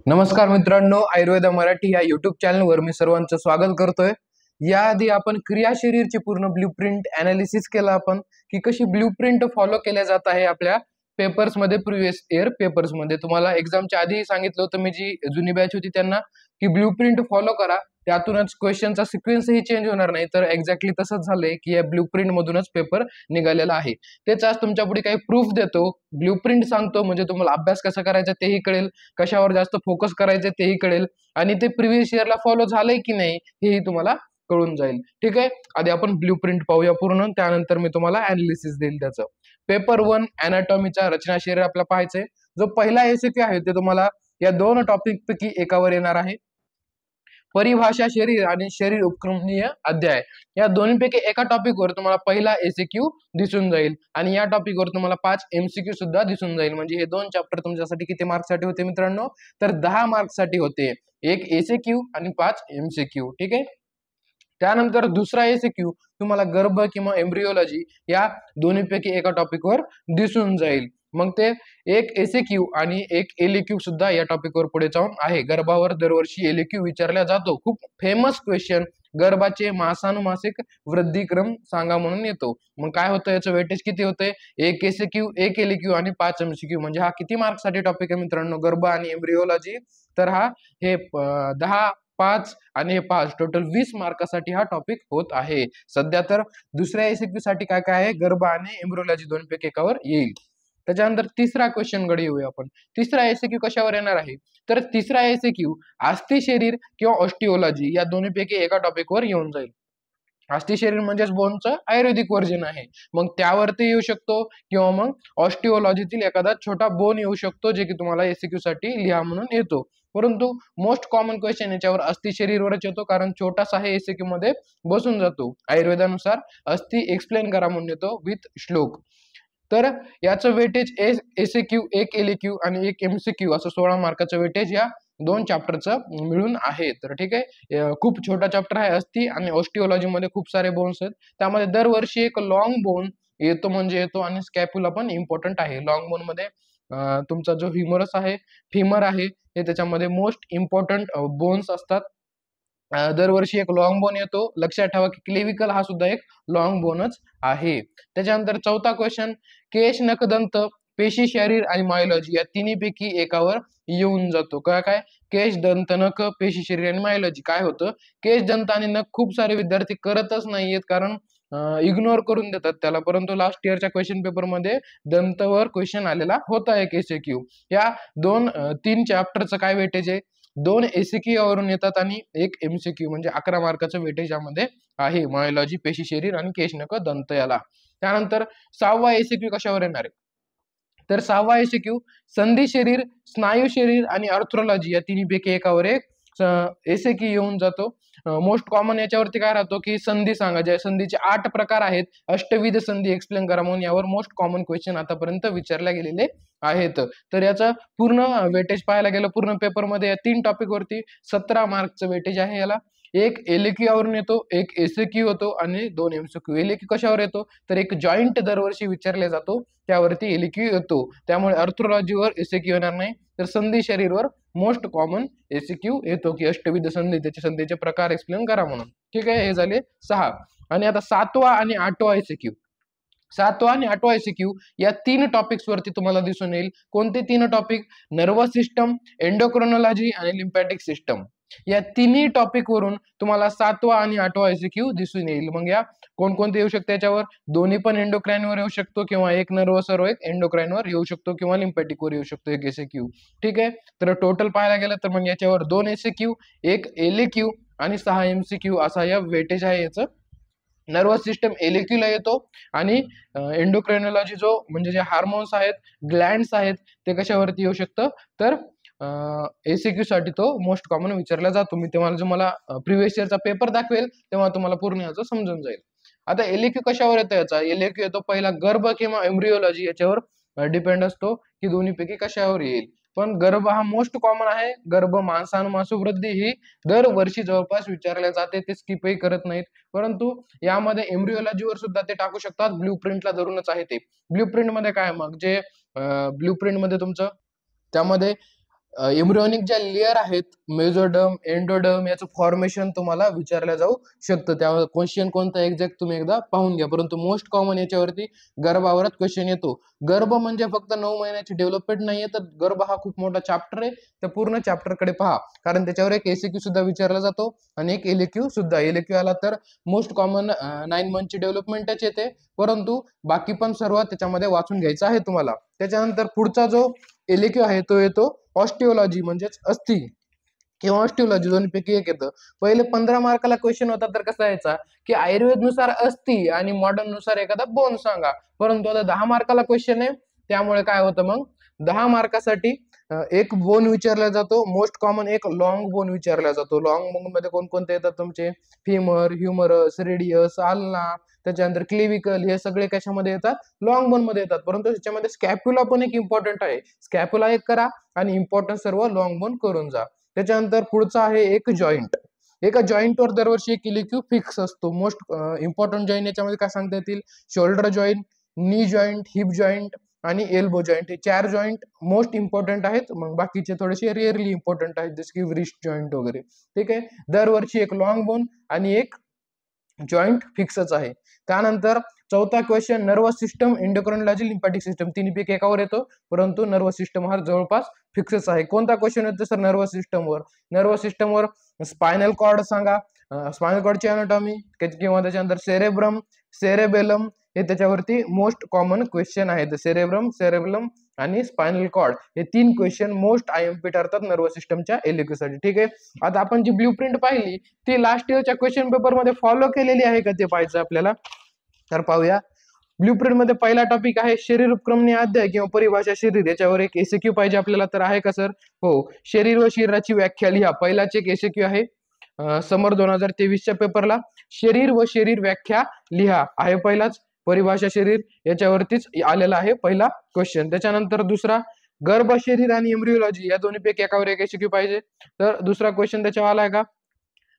नमस्कार मित्रांनो, आयुर्वेदा मराठी या युट्यूब चॅनलवर मी सर्वांचं स्वागत करतोय। याआधी आपण क्रिया शरीरची पूर्ण ब्लूप्रिंट अनालिसिस केला आपण की कशी ब्लूप्रिंट फॉलो केल्या जात आहे आपल्या पेपर्समध्ये, प्रिव्हियस इयर पेपर्समध्ये। तुम्हाला एक्झामच्या आधी सांगितलं होतं मी, जी जुनी बॅच होती त्यांना, की ब्लूप्रिंट फॉलो करा, त्यातूनच क्वेश्चनचा सिक्वेन्सही चेंज होणार नाही। तर एक्झॅक्टली तसंच झालंय की या ब्लूप्रिंट मधूनच पेपर निघालेला आहे। तेच आज तुमच्या पुढे काही प्रूफ देतो, ब्लूप्रिंट सांगतो, म्हणजे तुम्हाला अभ्यास कसा करायचा तेही कळेल, कशावर जास्त फोकस करायचे तेही कळेल, आणि ते प्रिव्हियस इयरला फॉलो झालंय की नाही हेही तुम्हाला कळून जाईल। ठीक आहे, आधी आपण ब्लूप्रिंट पाहूया पूर्ण, त्यानंतर मी तुम्हाला अनालिसिस देईल त्याचं। पेपर 1 अनाटॉमीचा रचना शरीर आपला पाहायचंय। जो पहिला एमसीक्यू आहे ते तुम्हाला या दोन टॉपिक पैकी एकावर येणार आहे। परिभाषा शरीर आणि शरीर उपक्रमणीय अध्याय, या दोन्हीपैकी एका टॉपिकवर तुम्हाला पहिला एमसीक्यू दिसून जाईल, आणि या टॉपिकवर तुम्हाला 5 एमसीक्यू सुद्धा दिसून जाईल। म्हणजे हे दोन चॅप्टर तुमच्यासाठी किती मार्क्ससाठी होते मित्रांनो? तर 10 मार्क्ससाठी होते, एक एमसीक्यू आणि 5 एमसीक्यू। ठीक आहे, त्यानंतर दुसरा एमसीक्यू तुम्हाला गर्भ किंवा एम्ब्रियोलॉजी या दोन्हीपैकी एका टॉपिकवर दिसून जाईल। मग ते एक एसक्यू आणि एक एलक्यू सुद्धा या टॉपिकवर पुढे जाऊन आहे। गर्भावर दरवर्षी एलक्यू विचारला जातो, खूप फेमस क्वेश्चन। गर्भाचे मासानुमासिक वृद्धिक्रम सांगा म्हणून येतो। मग काय होतं, याचं वेटेज किती होते? एक एसक्यू, एक एलक्यू आणि 5 एमसीक्यू। म्हणजे हा किती मार्क्ससाठी टॉपिक आहे मित्रांनो? गर्भ आणि एम्ब्रियोलॉजी। तर हा हे 10, 5 आणि हे 5 टोटल 20 मार्कासाठी हा टॉपिक होत आहे सध्या। तर दुसऱ्या एमसीक्यू साठी काय काय आहे? गर्भ आणि एम्ब्रियोलॉजी दोन्हीपैकी एकावर येईल। त्याच्यानंतर तिसरा क्वेश्चन कडे येऊया आपण। तिसरा एमसीक्यू कशावर येणार आहे? तर तिसरा एमसीक्यू अस्थि शरीर किंवा ऑस्टिओलॉजी या दोन्हीपैकी एका टॉपिकवर येऊन जाईल। अस्थि शरीर म्हणजेच बोनचं आयुर्वेदिक वर्जन आहे, मग त्यावरती येऊ शकतो, किंवा मग ऑस्टिओलॉजीतील एखादा छोटा बोन येऊ शकतो, जे की तुम्हाला एमसीक्यू साठी लिहा म्हणून येतो। परंतु मोस्ट कॉमन क्वेश्चन याच्यावर अस्थि शरीरवरच येतो, कारण छोटासा हे एमसीक्यू मध्ये बसून जातो। आयुर्वेदानुसार अस्थि एक्सप्लेन करा म्हणून येतो विथ श्लोक। तर याचं वेटेज एसक्यू, एक एलक्यू आणि एक एमसीक्यू असं 16 मार्काचं वेटेज या दोन चॅप्टरचं मिळून आहे। तर ठीक आहे, खूप छोटा चॅप्टर आहे अस्थि, आणि ऑस्टिओलॉजी मध्ये खूप सारे बोन्स आहेत। त्यामध्ये दरवर्षी एक लॉंग बोन येतो म्हणजे येतो, आणि स्कॅप्युला पण इम्पॉर्टंट आहे। लॉंग बोन मध्ये तुमचा जो ह्युमरस आहे, फिमर आहे, हे त्याच्यामध्ये मोस्ट इम्पॉर्टंट बोन्स असतात। दरवर्षी एक लॉंग बोन येतो। लक्षात ठेवा की क्लेविकल हा सुद्धा एक लॉंग बोनच आहे। त्याच्यानंतर चौथा क्वेश्चन, केश, नखदंत, पेशी शरीर आणि मायोलॉजी या तिन्हीपैकी एकावर येऊन जातो। काय काय? केश, दंत, नख, पेशी शरीर आणि मायोलॉजी। काय होतं, केश, दंत आणि नख खूप सारे विद्यार्थी करतच नाहीयेत, कारण इग्नोर करून देतात त्याला। परंतु लास्ट इयरच्या क्वेश्चन पेपर मध्ये दंतवर क्वेश्चन आलेला होता एक एमसीक्यू। या तीन चॅप्टरचं काय वेटेज आहे? 2 एमसीक्यू वरून येतात आणि एक एमसीक्यू, म्हणजे 11 मार्काचं वेटेज यामध्ये आहे। मायोलॉजी, पेशी शरीर आणि केश, नख, दंत याला। त्यानंतर 6वा एमसीक्यू कशावर येणार आहे? तर 6वा एमसीक्यू संधी शरीर, स्नायू शरीर आणि आर्थ्रोलॉजी या तिन्हीपैकी एकावर एक एमसीक्यू येऊन जातो। मोस्ट कॉमन याच्यावरती काय राहतो की संधी सांगा, ज्या संधीचे 8 प्रकार आहेत, अष्टविध संधी एक्सप्लेन करा म्हणून यावर मोस्ट कॉमन क्वेश्चन आतापर्यंत विचारले गेलेले आहेत। तर याचं पूर्ण वेटेज पाहायला गेलं पूर्ण पेपरमध्ये या 3 टॉपिक वरती 17 मार्कचं वेटेज आहे याला। एक एलक्यू वरून येतो, एक एसक्यू होतो आणि 2 एमसीक्यू। एलक्यू कशावर येतो? तर एक जॉइंट दरवर्षी विचारले जातो, त्यावरती एलक्यू येतो। त्यामुळे अर्थोलॉजीवर एसक्यू येणार नाही, तर संधी शरीरवर मोस्ट कॉमन एसक्यू येतो की अष्टविध संधी, त्याचे संधीचे प्रकार एक्सप्लेन करा म्हणून। ठीक आहे, हे झाले 6। आणि आता 7वा आणि 8वा एमसीक्यू। 7वा आणि 8वा एमसीक्यू या 3 टॉपिक्स वरती तुम्हाला दिसून येईल। कोणते 3 टॉपिक? नर्वस सिस्टम, एंडोक्रोनॉलॉजी आणि लिम्फॅटिक सिस्टम। या तिन्ही टॉपिक वरून तुम्हाला 7वा आणि 8वा एमसीक्यू दिसून येईल। मग या कोणकोणते येऊ शकते याच्यावर? दोन्ही पण एंडोक्राइन वर येऊ शकतो, किंवा एक नर्वस वर, एक एंडोक्राइन वर येऊ शकतो, किंवा लिम्फॅटिक वर येऊ शकतो एक एमसीक्यू। ठीक आहे, तर टोटल पाहायला गेलं तर मग याच्यावर 2 एमसीक्यू, एक एलक्यू आणि 6 एमसीक्यू असा या वेटेज आहे याचं। नर्वस सिस्टम एलक्यू ला येतो, आणि एंडोक्राइनॉलॉजी जो म्हणजे जे हार्मोन्स आहेत, ग्लँड्स आहेत, ते कशावरती येऊ शकतं? तर एमसीक्यू साठी तो मोस्ट कॉमन विचारला जातो। मी तुम्हाला प्रिव्हियस इयरचा पेपर दाखवेल तेव्हा तुम्हाला पूर्ण याचं समजून जाईल। आता एलक्यू कशावर येतो याचा? एलक्यू येतो पहिला गर्भ किंवा एम्ब्रियोलॉजी याच्यावर डिपेंड असतो की दोन्हीपैकी कशावर येईल। पण गर्भ हा मोस्ट कॉमन आहे। गर्भ, मांसानुमासू वृद्धी ही दरवर्षी जवळपास विचारल्या जाते, ते स्किपही करत नाहीत। परंतु यामध्ये एम्ब्रियोलॉजीवर सुद्धा ते टाकू शकतात, ब्लूप्रिंटला धरूनच आहे ते। ब्लूप्रिंट मध्ये काय? मग जे ब्लूप्रिंट मध्ये तुमचं त्यामध्ये एम्ब्रियोनिक ज्या लेअर आहेत, मेझोडर्म, एंडोडर्म, याचं फॉर्मेशन तुम्हाला विचारलं जाऊ शकतं. त्यावर क्वेश्चन कोणता एक्झॅक्ट तुम्ही एकदा पाहून घ्या. परंतु मोस्ट कॉमन याच्यावरती गर्भावरच क्वेश्चन येतो. गर्भ म्हणजे फक्त 9 महिन्याची डेव्हलपमेंट नाहीये, तर गर्भ हा खूप मोठा चॅप्टर आहे. त्या पूर्ण चॅप्टरकडे पहा, कारण त्याच्यावर एक एसीक्यू सुद्धा विचारला जातो आणि एक एलक्यू सुद्धा. एलक्यू आला तर मोस्ट कॉमन 9 मंथची डेव्हलपमेंटच येते, परंतु बाकी पण सर्व त्याच्यामध्ये वाचून घ्यायचं आहे तुम्हाला. त्याच्यानंतर पुढचा जो एलक्यू आहे तो येतो ऑस्टिओलॉजी, म्हणजेच अस्थि किंवा ऑस्टिओलॉजी, दोन्हीपैकी एक येतं. पहिले 15 मार्काला क्वेश्चन होता तर कसा यायचा की आयुर्वेद नुसार अस्थि आणि मॉडर्न नुसार एखादा बोन सांगा. परंतु आता 10 मार्काला क्वेश्चन आहे, त्यामुळे काय होतं मग 10 मार्कासाठी एक बोन विचारला जातो. मोस्ट कॉमन एक लॉंग बोन विचारला जातो. लॉंग बोन मध्ये कोणकोणते येतात तुमचे? फिमर, ह्युमरस, रेडियस, आल्ना, त्याच्यानंतर क्लिविकल, हे सगळे कशामध्ये येतात? लॉंग बोन मध्ये येतात. परंतु त्याच्यामध्ये स्कॅप्युला पण एक इम्पॉर्टंट आहे. स्कॅप्युला एक करा आणि इम्पॉर्टंट सर्व लॉंग बोन करून जा. त्याच्यानंतर पुढचा आहे एक जॉईंट. एका जॉईंटवर दरवर्षी एक एलक्यू फिक्स असतो. मोस्ट इम्पॉर्टंट जॉईंट याच्यामध्ये काय सांगता येतील? शोल्डर जॉईंट, नी जॉईंट, हिप जॉईंट आणि एल्बो जॉईंट. हे 4 जॉईंट मोस्ट इम्पॉर्टंट आहेत. मग बाकीचे थोडेसे रिअरली इम्पॉर्टंट आहेत, जसे की रिस्ट जॉईंट वगैरे. ठीक आहे, दरवर्षी एक लॉंग बोन आणि एक जॉईंट फिक्सच आहे. त्यानंतर चौथा question, nervous system, endocrinology, lymphatic system, तिन्हीपैकी एकावर येतो, परंतु नर्वस सिस्टम हा जवळपास फिक्सच आहे. कोणता क्वेश्चन येतो सर नर्वस सिस्टमवर? नर्वस सिस्टमवर स्पायनल कॉर्ड सांगा, स्पायनल कॉर्डची अनाटॉमी, किंवा त्याच्यानंतर सेरेब्रम, सेरेबेलम, हे त्याच्यावरती मोस्ट कॉमन क्वेश्चन आहेत. सेरेब्रम, सेरेबेलम आणि स्पायनल कॉर्ड हे 3 क्वेश्चन मोस्ट आयएमपी ठरतात नर्वस सिस्टमच्या एलक्यू साठी. ठीक आहे, आता आपण जी ब्ल्यूप्रिंट पाहिली ती लास्ट इयरच्या क्वेश्चन पेपर मध्ये फॉलो केलेली आहे का ते पाहायचं आपल्याला. तर पाहूया. ब्ल्यूप्रिंट मध्ये पहिला टॉपिक आहे शरीर उपक्रमणी अध्याय किंवा परिभाषा शरीर. याच्यावर एक एसक्यू पाहिजे आपल्याला, तर आहे का सर? हो. शरीर व शरीराची व्याख्या लिहा, पहिलाच एक एसक्यू आहे समर 2023च्या पेपरला. शरीर व शरीर व्याख्या लिहा आहे पहिलाच. परिभाषा शरीर याच्यावरतीच आलेला आहे पहिला क्वेश्चन. त्याच्यानंतर दुसरा, गर्भ शरीर आणि एम्ब्रियोलॉजी, या दोन्हीपैकी एकावर एक एसक्यू पाहिजे. तर दुसरा क्वेश्चन त्याच्यावर आलाय का?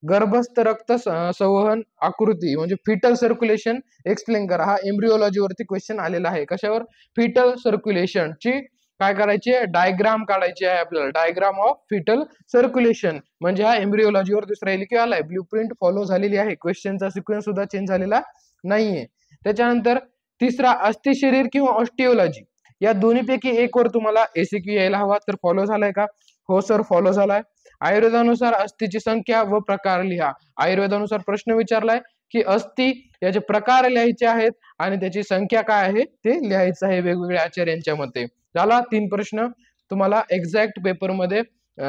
गर्भस्थ रक्त संवहन आकृती म्हणजे फिटल सर्क्युलेशन एक्सप्लेन करा. हा एम्ब्रियोलॉजी वरती क्वेश्चन आलेला आहे. कशावर? फिटल सर्क्युलेशन ची काय करायची आहे? डायग्राम काढायची आहे आपल्याला. डायग्राम ऑफ फिटल सर्क्युलेशन म्हणजे हा एम्ब्रियोलॉजीवर दुसरा एलक्यू आलाय. ब्ल्यूप्रिंट फॉलो झालेली आहे, क्वेश्चनचा सिक्वेन्स सुद्धा चेंज झालेला नाहीये. त्याच्यानंतर तिसरा, अस्थि शरीर किंवा ऑस्टिओलॉजी, या दोन्हीपैकी एक वर तुम्हाला एसक्यू यायला हवा. तर फॉलो झालाय का? हो सर, फॉलो झालाय. आयुर्वेदानुसार अस्थिची संख्या व प्रकार लिहा. आयुर्वेदानुसार प्रश्न विचारलाय की अस्थि याचे प्रकार लिहायचे आहेत आणि त्याची संख्या काय आहे ते लिहायचं आहे वेगवेगळ्या आचार्यांच्या मते. झाला 3 प्रश्न. तुम्हाला एक्झॅक्ट पेपर मध्ये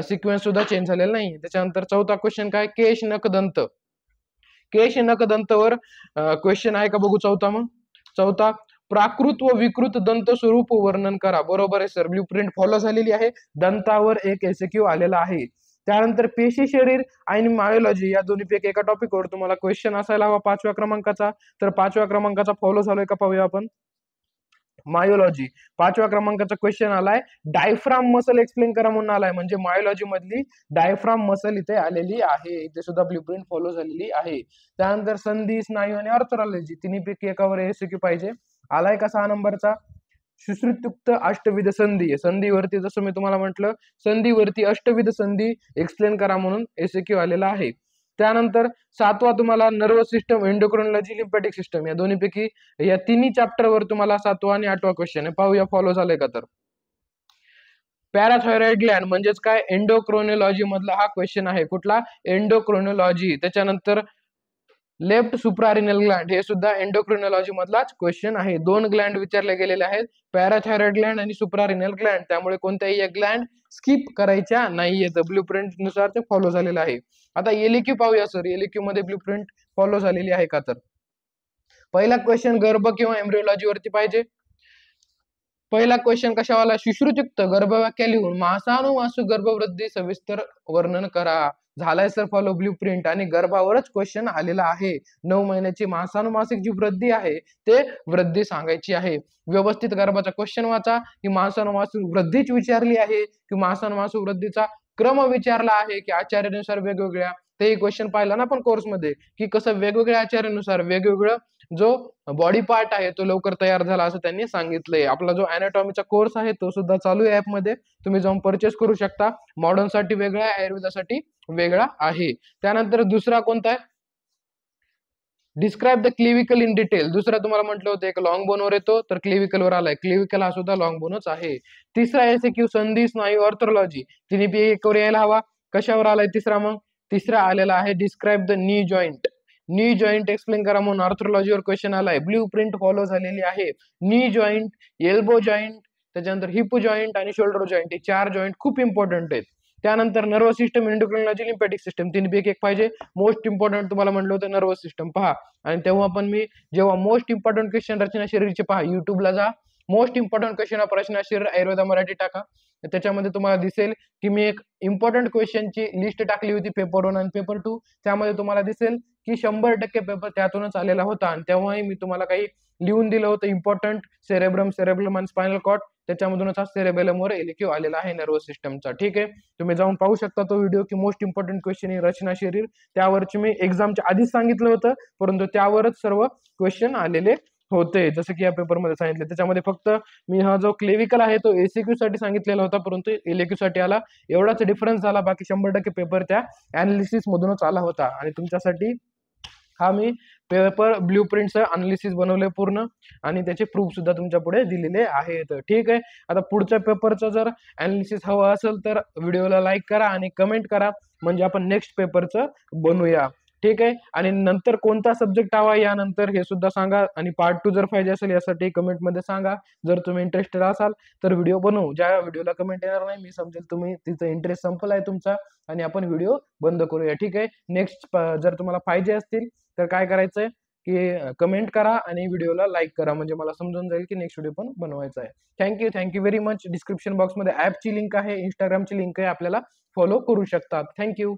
सिक्वेन्स सुद्धा चेंज झालेला नाही. त्याच्यानंतर चौथा क्वेश्चन काय? केश नख दंत. केश नख दंतवर क्वेश्चन आहे का बघू चौथा. मग चौथा, प्राकृत व विकृत दंत स्वरूप वर्णन करा. बरोबर आहे सर, ब्ल्यूप्रिंट फॉलो झालेली आहे. दंतावर एक एसक्यू आलेला आहे. त्यानंतर पेशी शरीर आणि मायोलॉजी, या दोन्हीपैकी एका टॉपिकवर तुम्हाला क्वेश्चन असायला हवा 5व्या क्रमांकाचा. तर 5व्या क्रमांकाचा फॉलो झालोय का पाहूया आपण. मायोलॉजी 5व्या क्रमांकाचा क्वेश्चन आलाय. डायफ्राम मसल एक्सप्लेन करा म्हणून आलाय, म्हणजे मायोलॉजी मधली डायफ्राम मसल इथे आलेली आहे. इथे सुद्धा ब्ल्यूप्रिंट फॉलो झालेली आहे. त्यानंतर संधी, स्नायू आणि ऑर्थोलॉजी, तिन्हीपैकी एकावर एसक्यू पाहिजे. आलाय का 6 नंबरचा? सुश्रुतयुक्त अष्टविध संधी. संधीवरती जसं मी तुम्हाला म्हटलं, संधीवरती अष्टविध संधी एक्सप्लेन करा म्हणून एसक्यू आलेला आहे. त्यानंतर 7वा तुम्हाला nervous system, endocrinology, lymphatic system, या दोन्हीपैकी या तिन्ही चॅप्टरवर तुम्हाला 7वा आणि 8वा क्वेश्चन आहे. पाहूया फॉलो झालंय का. तर पॅराथायरॉइड ग्लॅंड म्हणजेच काय? एंडोक्रोनॉलॉजी मधला हा क्वेश्चन आहे. कुठला? एंडोक्रोनॉलॉजी. त्याच्यानंतर लेफ्ट सुप्रारिनल ग्लँड, हे सुद्धा एंडोक्रिनॉलॉजी मधलाच क्वेश्चन आहे. 2 ग्लँड विचारले गेलेले आहेत, पॅराथायरॉइड ग्लँड आणि सुप्रारिनल ग्लँड. त्यामुळे कोणत्याही एक ग्लँड स्किप करायच्या नाहीयेत. ब्ल्यूप्रिंट नुसार ते फॉलो झालेलं आहे. आता एलक्यू पाहूया सर, एलक्यू मध्ये ब्ल्यूप्रिंट फॉलो झालेली आहे का. तर पहिला क्वेश्चन गर्भ किंवा एम्ब्रियोलॉजी वरती पाहिजे. पहिला क्वेश्चन कशावाला? सुश्रुतयुक्त गर्भवाक्य लिहून मासानुमासू गर्भवृद्धी सविस्तर वर्णन करा. झालाय सर फॉलो ब्ल्यूप्रिंट, आणि गर्भावरच क्वेश्चन आलेला आहे. 9 महिन्याची मासानुमासिक जी वृद्धी आहे ते वृद्धी सांगायची आहे. व्यवस्थित गर्भाचा क्वेश्चन वाचा. ही मासानुमासिक वृद्धीच विचारली आहे की मासानुमासिक वृद्धीचा क्रम विचारला आहे की आचार्यानुसार वेगवेगळ्या. ते क्वेश्चन पाहिला ना आपण कोर्समध्ये की कसं वेगवेगळ्या आचार्यानुसार वेगवेगळं जो बॉडी पार्ट आहे तो लवकर तयार झाला असं त्यांनी सांगितलंय. आपला जो अॅनाटॉमीचा कोर्स आहे तो सुद्धा चालू आहे ॲपमध्ये, तुम्ही जाऊन परचेस करू शकता. मॉडर्नसाठी वेगळा आहे, आयुर्वेदासाठी वेगळा आहे. त्यानंतर दुसरा कोणता आहे, डिस्क्राईब द क्लिविकल इन डिटेल. दुसरा तुम्हाला म्हटलं होतं एक लॉंग बोनवर येतो, तर क्लिविकल वर आलाय. क्लिविकल हा सुद्धा लॉंग बोनच आहे. तिसरा एसक्यू संधी स्नायू ऑर्थोलॉजी, तिने पी एक वर यायला हवा. कशावर आलाय तिसरा? मग तिसरा आलेला आहे डिस्क्राईब द नी जॉईंट. नी जॉईंट एक्सप्लेन करा म्हणून ऑर्थोलॉजीवर क्वेश्चन आलाय. ब्ल्यू प्रिंट फॉलो झालेली आहे. नी जॉईंट, एल्बो जॉईंट, त्याच्यानंतर हिप जॉईंट आणि शोल्डर जॉईंट, हे 4 जॉईंट खूप इम्पॉर्टंट आहेत. त्यानंतर नर्वस सिस्टम, एंडोक्रिनॉलॉजी, लिम्फॅटिक सिस्टम, तीनपैकी एक पाहिजे. मोस्ट इम्पॉर्टंट तुम्हाला म्हटलं होतं नर्वस सिस्टम पहा. आणि तेव्हा पण मी जेव्हा मोस्ट इम्पॉर्टंट क्वेश्चन रचना शरीरचे पहा, युट्यूबला जा, मोस्ट इम्पॉर्टंट क्वेश्चन ऑफ रचना शरीर आयुर्वेदा मराठी टाका. त्याच्यामध्ये तुम्हाला दिसेल की मी एक इम्पॉर्टंट क्वेश्चनची लिस्ट टाकली होती पेपर 1 आणि पेपर 2. त्यामध्ये तुम्हाला दिसेल की 100% पेपर त्यातूनच आलेला होता. आणि तेव्हाही मी तुम्हाला काही लिहून दिलं होतं इम्पॉर्टंट, सेरेब्रम, सेरेब्रम आणि स्पायनल कॉर्ड, त्याच्यामधूनच हा सेरेबेलमवर एलक्यू आलेला आहे नर्वस सिस्टमचा. ठीक आहे, तुम्ही जाऊन पाहू शकता तो व्हिडिओ की मोस्ट इम्पॉर्टंट क्वेश्चन ही रचना शरीर. त्यावरची मी एक्झामच्या आधीच सांगितलं होतं, परंतु त्यावरच सर्व क्वेश्चन आलेले होते, जसं की या पेपरमध्ये सांगितले. त्याच्यामध्ये फक्त मी हा जो क्लेविकल आहे तो एसीक्यू साठी सांगितलेला होता, परंतु एलक्यू साठी आला. एवढाच डिफरन्स झाला, बाकी 100% पेपर त्या अनालिसिस मधूनच आला होता. आणि तुमच्यासाठी हा मी पेपर ब्ल्यू प्रिंटचं अनालिसिस बनवलंय पूर्ण, आणि त्याचे प्रूफ सुद्धा तुमच्या पुढे दिलेले आहेत. ठीक आहे, आता पुढच्या पेपरचं जर अनालिसिस हवं असेल तर व्हिडिओला लाईक करा आणि कमेंट करा, म्हणजे आपण नेक्स्ट पेपरचं बनवूया. ठीक आहे, आणि नंतर कोणता सब्जेक्ट हवा यानंतर हे सुद्धा सांगा, आणि पार्ट 2 जर पाहिजे असेल यासाठी कमेंटमध्ये सांगा. जर तुम्ही इंटरेस्टेड असाल तर व्हिडिओ बनवू. ज्या व्हिडिओला कमेंट येणार नाही, मी समजेल तुम्ही तिचा इंटरेस्ट संपलाय तुमचा, आणि आपण व्हिडिओ बंद करूया. ठीक आहे, नेक्स्ट जर तुम्हाला पाहिजे असतील तर काय करायचंय की कमेंट करा आणि व्हिडिओला लाईक करा, म्हणजे मला समजून जाईल की नेक्स्ट व्हिडिओ पण बनवायचा आहे. Thank you very much. डिस्क्रिप्शन बॉक्समध्ये ॲपची लिंक आहे, इंस्टाग्रामची लिंक आहे, आपल्याला फॉलो करू शकतात. थँक्यू.